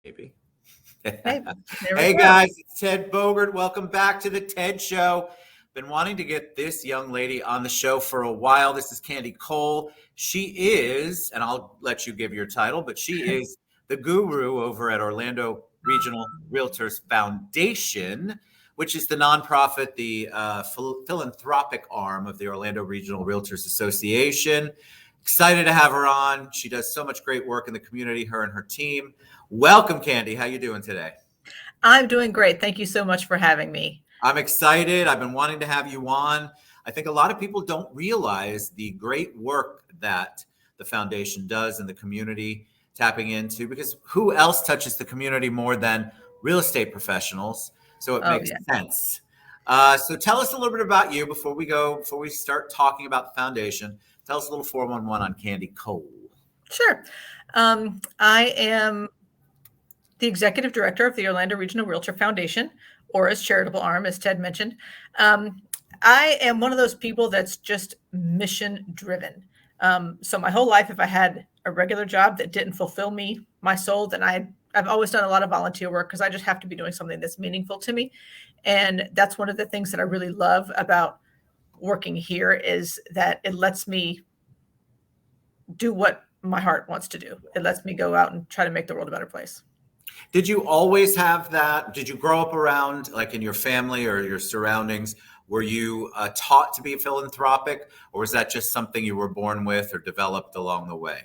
Maybe. Hey, there we Hey go. guys, it's Ted Bogert. Welcome back to the Ted Show. Been wanting to get this young lady on the show for a while. This is Candy Cole. She is, and I'll let you give your title, but she is the guru over at Orlando Regional Realtors Foundation, which is the nonprofit, the philanthropic arm of the Orlando Regional Realtors Association. Excited to have her on. She does so much great work in the community, her and her team. Welcome, Candy. How you doing today? I'm doing great. Thank you so much for having me. I'm excited. I've been wanting to have you on. I think a lot of people don't realize the great work that the foundation does in the community, tapping into, because who else touches the community more than real estate professionals? So it Oh, makes yeah. sense. So tell us a little bit about you before we start talking about the foundation. Tell us a little 411 on Candy Cole. Sure. I am the executive director of the Orlando Regional Realtor Foundation, or its charitable arm, as Ted mentioned. I am one of those people that's just mission driven. So my whole life, if I had a regular job that didn't fulfill me, my soul, then I've always done a lot of volunteer work because I just have to be doing something that's meaningful to me. And that's one of the things that I really love about working here is that it lets me do what my heart wants to do. It lets me go out and try to make the world a better place. Did you always have that? Did you grow up around, like in your family or your surroundings? Were you taught to be philanthropic, or was that just something you were born with or developed along the way?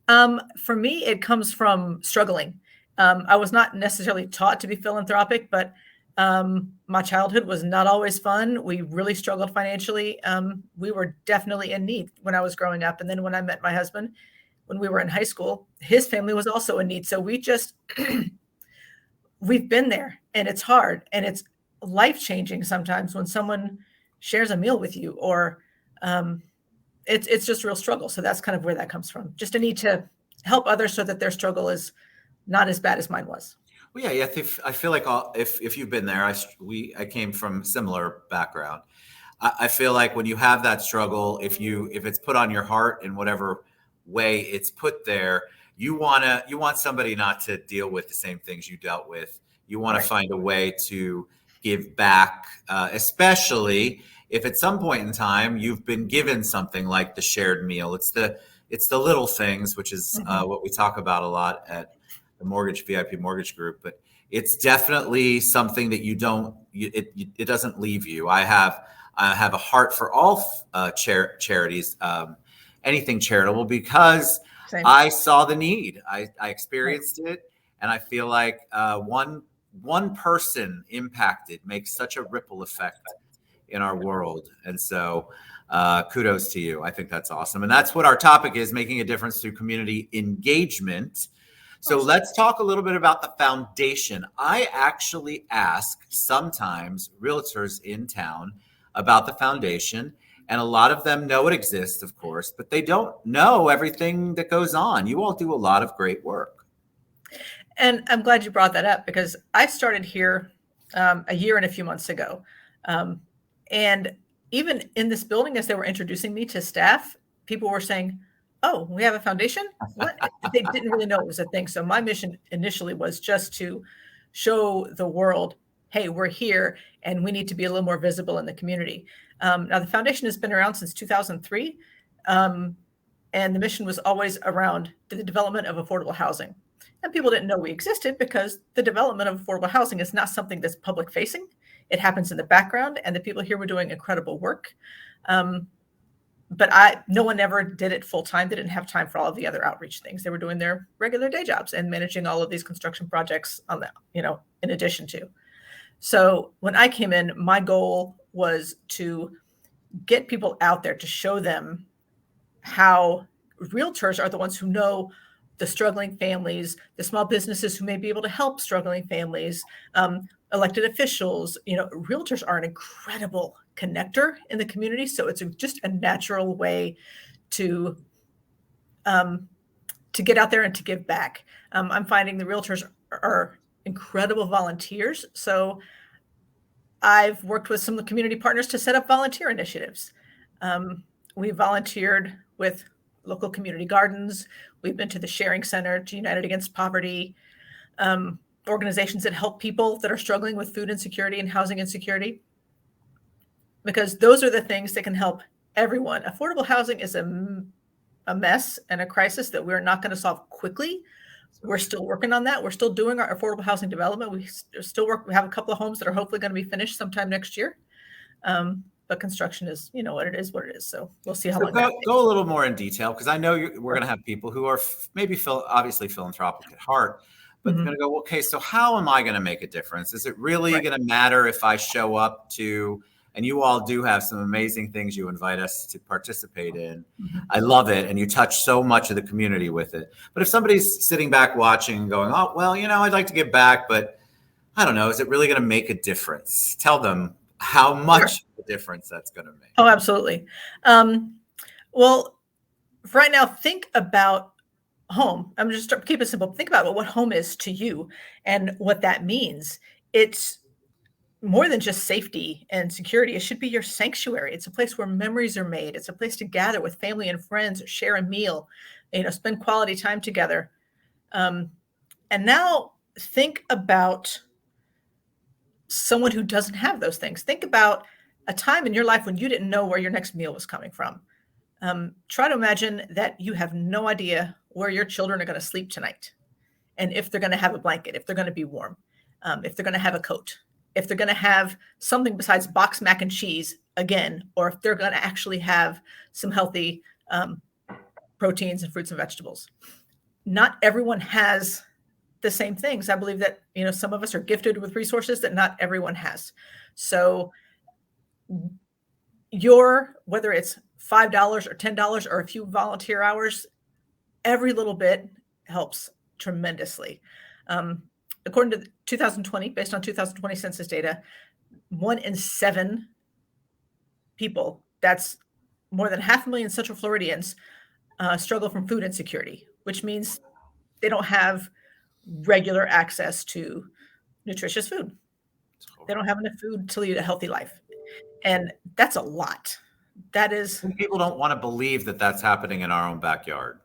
For me, it comes from struggling. I was not necessarily taught to be philanthropic, but my childhood was not always fun. We really struggled financially. We were definitely in need when I was growing up. And then when I met my husband, when we were in high school, his family was also in need. So we've been there, and it's hard, and it's life-changing sometimes when someone shares a meal with you, or it's just real struggle. So that's kind of where that comes from. Just a need to help others so that their struggle is not as bad as mine was. Well, yeah, I feel like if you've been there, I came from similar background. I feel like when you have that struggle, if it's put on your heart in whatever way it's put there, you want somebody not to deal with the same things you dealt with. You want Right. to find a way to give back, especially if at some point in time you've been given something like the shared meal. It's the little things, which is what we talk about a lot at the VIP mortgage group, but it's definitely something that it doesn't leave you. I have a heart for all charities, anything charitable, because Same. I saw the need. I experienced it, and I feel like one person impacted makes such a ripple effect in our world. And so kudos to you. I think that's awesome. And that's what our topic is, making a difference through community engagement. So let's talk a little bit about the foundation. I actually ask sometimes realtors in town about the foundation, and a lot of them know it exists, of course, but they don't know everything that goes on. You all do a lot of great work. And I'm glad you brought that up, because I started here a year and a few months ago. And even in this building, as they were introducing me to staff, people were saying, "Oh, we have a foundation?" What? They didn't really know it was a thing. So my mission initially was just to show the world, hey, we're here and we need to be a little more visible in the community. Now, the foundation has been around since 2003. And the mission was always around the development of affordable housing. And people didn't know we existed because the development of affordable housing is not something that's public facing. It happens in the background, and the people here were doing incredible work. But no one ever did it full time. They didn't have time for all of the other outreach things. They were doing their regular day jobs and managing all of these construction projects on that, in addition to. So when I came in, my goal was to get people out there, to show them how realtors are the ones who know the struggling families, the small businesses who may be able to help struggling families, elected officials. Realtors are an incredible connector in the community. So it's just a natural way to get out there and to give back. I'm finding the realtors are incredible volunteers. So I've worked with some of the community partners to set up volunteer initiatives. We volunteered with local community gardens. We've been to the Sharing Center, to United Against Poverty. organizations that help people that are struggling with food insecurity and housing insecurity, because those are the things that can help everyone. Affordable housing is a mess and a crisis that we're not going to solve quickly. We're still working on that. We're still doing our affordable housing development. We have a couple of homes that are hopefully going to be finished sometime next year. But construction is, what it is. So we'll see how long that takes. Go a little more in detail, because I know we're going to have people who are maybe obviously philanthropic at heart, but they're going to go, okay, so how am I going to make a difference? Is it really going to matter if I show up to, and you all do have some amazing things you invite us to participate in. I love it. And you touch so much of the community with it. But if somebody's sitting back watching and going, oh, well, I'd like to give back, but I don't know, is it really going to make a difference? Tell them how much of a difference that's going to make. Oh, absolutely. Well, right now, think about home. I'm just keep it simple. Think about what home is to you and what that means. It's more than just safety and security. It should be your sanctuary. It's a place where memories are made. It's a place to gather with family and friends, share a meal, spend quality time together. And now think about someone who doesn't have those things. Think about a time in your life when you didn't know where your next meal was coming from. Try to imagine that you have no idea where your children are going to sleep tonight, and if they're going to have a blanket, if they're going to be warm, if they're going to have a coat, if they're going to have something besides boxed mac and cheese again, or if they're going to actually have some healthy proteins and fruits and vegetables. Not everyone has the same things. I believe that, some of us are gifted with resources that not everyone has. So whether it's $5 or $10 or a few volunteer hours, every little bit helps tremendously. According to 2020, based on 2020 census data, 1 in 7 people, that's more than 500,000 Central Floridians, struggle from food insecurity, which means they don't have regular access to nutritious food. They don't have enough food to lead a healthy life. And that's a lot. That is. And people don't want to believe that that's happening in our own backyard.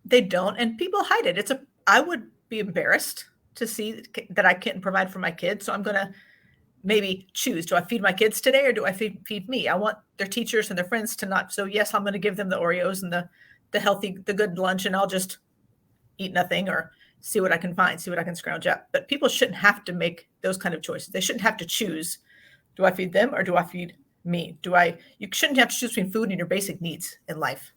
They don't. And people hide it. I would be embarrassed to see that I can't provide for my kids. So I'm going to maybe choose, do I feed my kids today or do I feed me? I want their teachers and their friends to not. So yes, I'm going to give them the Oreos and the good lunch, and I'll just eat nothing or see what I can find, see what I can scrounge up. But people shouldn't have to make those kind of choices. They shouldn't have to choose, do I feed them or do I feed me? You shouldn't have to choose between food and your basic needs in life.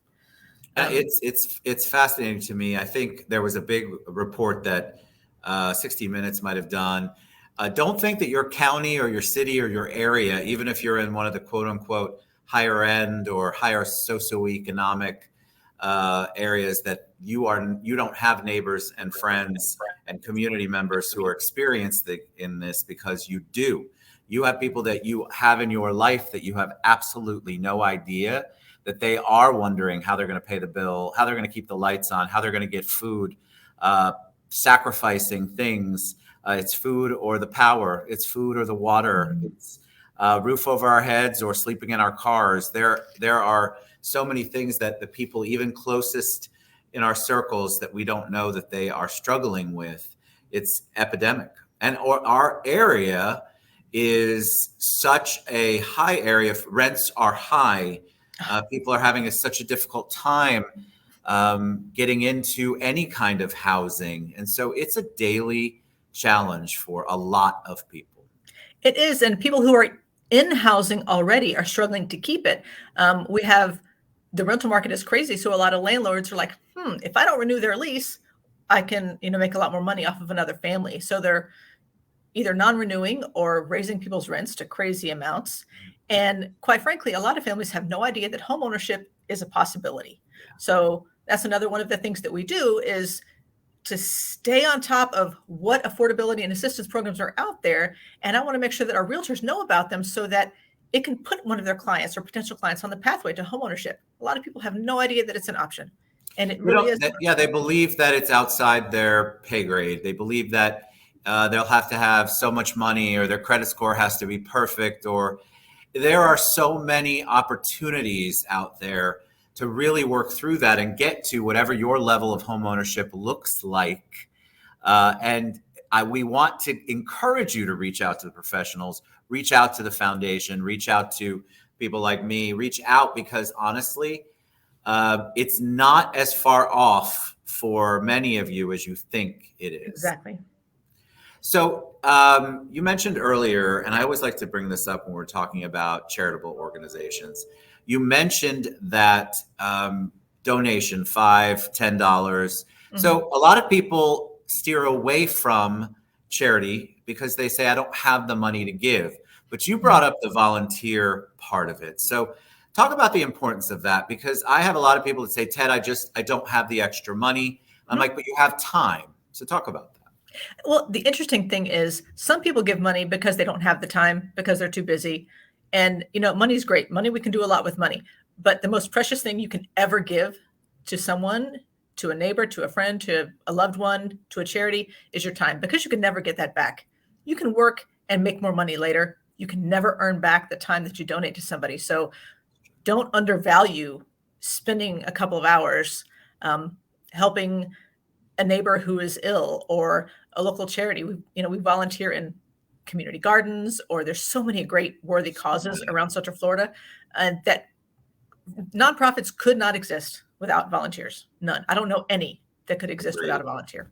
It's fascinating to me. I think there was a big report that 60 Minutes might have done. Don't think that your county or your city or your area, even if you're in one of the quote unquote higher end or higher socioeconomic areas, that you don't have neighbors and friends and community members who are experienced in this, because you do. You have people that you have in your life that you have absolutely no idea that they are wondering how they're going to pay the bill, how they're going to keep the lights on, how they're going to get food, sacrificing things. It's food or the power. It's food or the water. It's roof over our heads or sleeping in our cars. There are so many things that the people even closest in our circles that we don't know that they are struggling with. It's epidemic. And our area is such a high area. Rents are high. People are having such a difficult time getting into any kind of housing. And so it's a daily challenge for a lot of people. It is. And people who are in housing already are struggling to keep it. The rental market is crazy. So a lot of landlords are like, if I don't renew their lease, I can, make a lot more money off of another family. So they're either non-renewing or raising people's rents to crazy amounts. And quite frankly, a lot of families have no idea that homeownership is a possibility. So that's another one of the things that we do, is to stay on top of what affordability and assistance programs are out there. And I want to make sure that our realtors know about them so that it can put one of their clients or potential clients on the pathway to homeownership. A lot of people have no idea that it's an option. And it really is. They believe that it's outside their pay grade. They believe that they'll have to have so much money, or their credit score has to be perfect, or there are so many opportunities out there to really work through that and get to whatever your level of homeownership looks like. And we want to encourage you to reach out to the professionals, reach out to the foundation, reach out to people like me, reach out, because honestly, it's not as far off for many of you as you think it is. Exactly. So you mentioned earlier, and I always like to bring this up when we're talking about charitable organizations. You mentioned that donation, $5, $10. Mm-hmm. So a lot of people steer away from charity because they say, I don't have the money to give. But you brought up the volunteer part of it. So talk about the importance of that, because I have a lot of people that say, Ted, I don't have the extra money. I'm like, but you have time. So talk about that. Well, the interesting thing is some people give money because they don't have the time, because they're too busy. And, money's great. Money, we can do a lot with money. But the most precious thing you can ever give to someone, to a neighbor, to a friend, to a loved one, to a charity, is your time, because you can never get that back. You can work and make more money later. You can never earn back the time that you donate to somebody. So don't undervalue spending a couple of hours helping a neighbor who is ill, or a local charity. We volunteer in community gardens, or there's so many great worthy causes around Central Florida, that nonprofits could not exist without volunteers. None. I don't know any that could exist without a volunteer.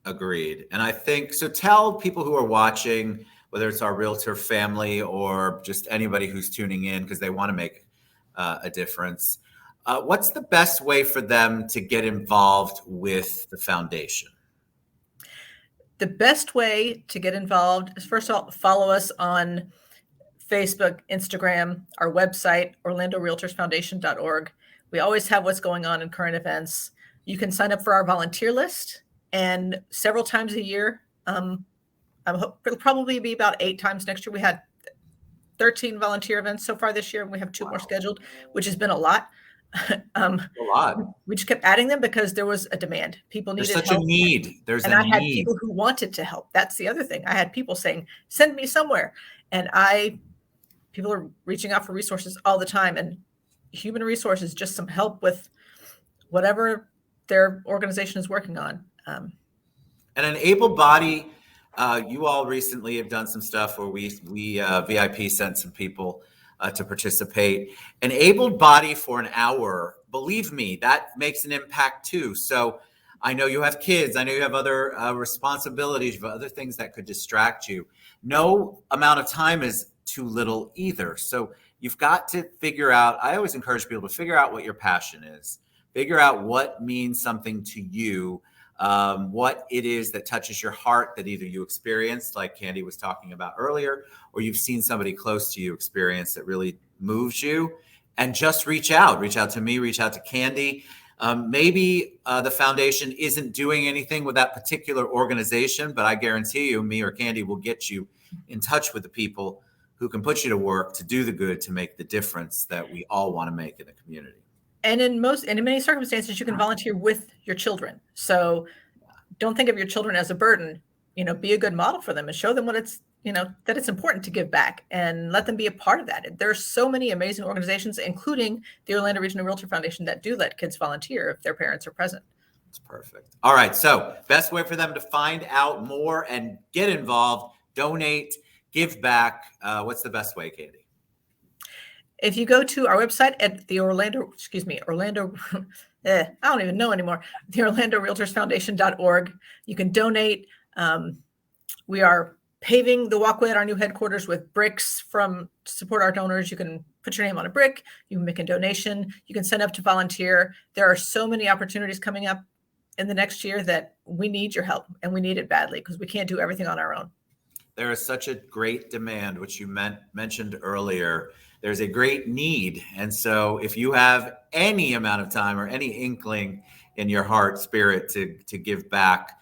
Agreed. And I think, so tell people who are watching, whether it's our realtor family or just anybody who's tuning in because they want to make a difference, what's the best way for them to get involved with the foundation? The best way to get involved is, first of all, follow us on Facebook, Instagram, our website, orlandorealtorsfoundation.org. We always have what's going on in current events. You can sign up for our volunteer list, and several times a year, it'll probably be about 8 times next year. We had 13 volunteer events so far this year, and we have 2 more scheduled, which has been a lot. A lot. We just kept adding them because there was a demand. People needed help. There's such a need. And I had people who wanted to help. That's the other thing. I had people saying, send me somewhere. And people are reaching out for resources all the time. And human resources, just some help with whatever their organization is working on. And an able body, you all recently have done some stuff where we VIP sent some people to participate. An able body for an hour, believe me, that makes an impact too. So I know you have kids. I know you have other responsibilities, other things that could distract you. No amount of time is too little either. So you've got to figure out, I always encourage people to figure out what your passion is. Figure out what means something to you, what it is that touches your heart that either you experienced, like Candy was talking about earlier, or you've seen somebody close to you experience that really moves you. And just reach out to me, reach out to Candy. Maybe the foundation isn't doing anything with that particular organization, but I guarantee you, me or Candy will get you in touch with the people who can put you to work to do the good, to make the difference that we all want to make in the community. And in many circumstances, you can volunteer with your children. So don't think of your children as a burden. Be a good model for them and show them that it's important to give back, and let them be a part of that. There's so many amazing organizations, including the Orlando Regional Realtor Foundation, that do let kids volunteer if their parents are present. That's perfect. All right. So best way for them to find out more and get involved, donate, give back. What's the best way, Candy? If you go to our website at the I don't even know anymore, the OrlandoRealtorsFoundation.org, you can donate. We are paving the walkway at our new headquarters with bricks to support our donors. You can put your name on a brick. You can make a donation. You can sign up to volunteer. There are so many opportunities coming up in the next year that we need your help, and we need it badly because we can't do everything on our own. There is such a great demand, which you mentioned earlier. There's a great need. And so if you have any amount of time or any inkling in your heart, spirit to give back,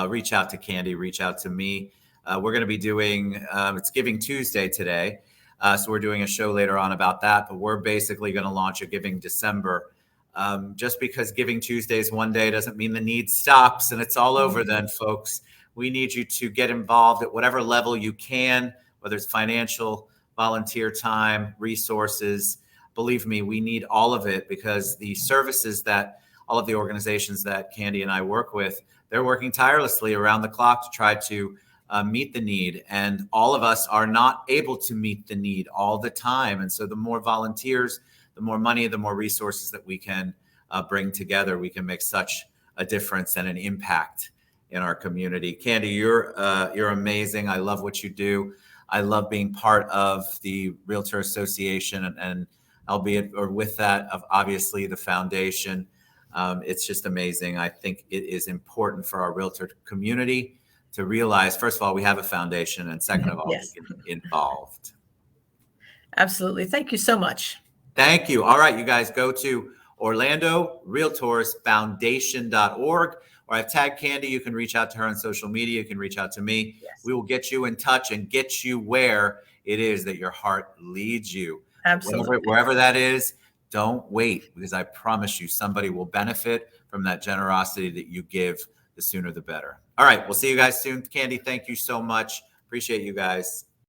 reach out to Candy, reach out to me. We're going to be doing, it's Giving Tuesday today. So we're doing a show later on about that, but we're basically going to launch a Giving December. Just because Giving Tuesday is one day doesn't mean the need stops and it's all over then, folks. We need you to get involved at whatever level you can, whether it's financial, volunteer time, resources. Believe me, we need all of it, because the services that all of the organizations that Candy and I work with they're working tirelessly around the clock to try to meet the need. And all of us are not able to meet the need all the time. And so the more volunteers, the more money, the more resources that we can bring together, we can make such a difference and an impact in our community. Candy, you're amazing. I love what you do. I love being part of the Realtor Association and albeit or with that of obviously the foundation. It's just amazing. I think it is important for our realtor community to realize, first of all, we have a foundation, and second of all, Yes. get involved. Absolutely. Thank you so much. Thank you. All right, you guys go to Orlando Realtors Foundation.org, or I've tagged Candy. You can reach out to her on social media. You can reach out to me. Yes. We will get you in touch and get you where it is that your heart leads you. Absolutely. Wherever that is, don't wait, because I promise you somebody will benefit from that generosity that you give. The sooner the better. All right, we'll see you guys soon. Candy, thank you so much. Appreciate you guys.